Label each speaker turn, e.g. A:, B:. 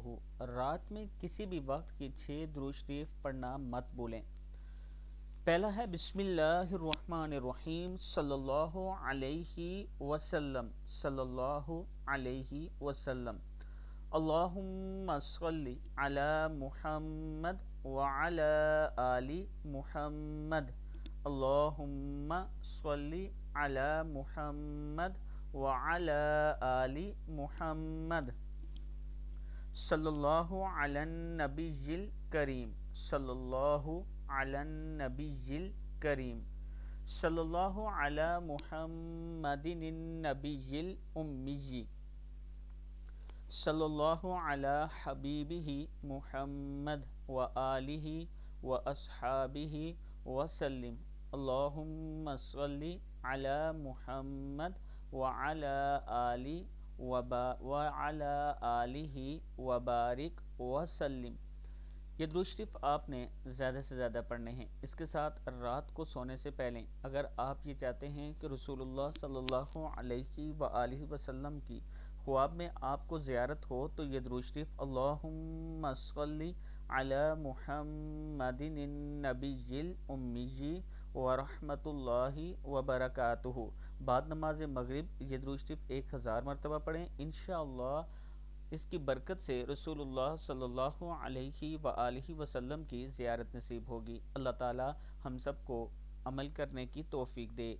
A: وبرکاتہ۔ رات میں کسی بھی وقت کے 6 درود شریف پڑھنا مت بھولیں۔ پہلا ہے بسم اللہ الرحمن الرحیم صلی اللہ علیہ وسلم صلی اللہ علیہ وسلم اللہم صلی علی محمد وعلی آل محمد اللہم صلی علی محمد وعلی آل محمد صلی اللہ علی النبی الکریم صلی اللہ علی النبی الکریم صلی اللہ علی محمد النبی الامی صلی اللہ علی حبیبہ محمد وآلہ واصحابہ وسلم اللہم صلی علی محمد وعلی آلہ وبارک وسلم۔ یہ درود شریف آپ نے زیادہ سے زیادہ پڑھنے ہیں۔ اس کے ساتھ رات کو سونے سے پہلے اگر آپ یہ چاہتے ہیں کہ رسول اللہ صلی اللہ علیہ وآلہ وسلم کی خواب میں آپ کو زیارت ہو تو یہ درود شریف اللہم صلی علی محمد النبی الامی ورحمۃ اللہ وبرکاتہ بعد نماز مغرب یہ درود شریف 1000 مرتبہ پڑھیں۔ انشاءاللہ اس کی برکت سے رسول اللہ صلی اللہ علیہ وآلہ وسلم کی زیارت نصیب ہوگی۔ اللہ تعالی ہم سب کو عمل کرنے کی توفیق دے۔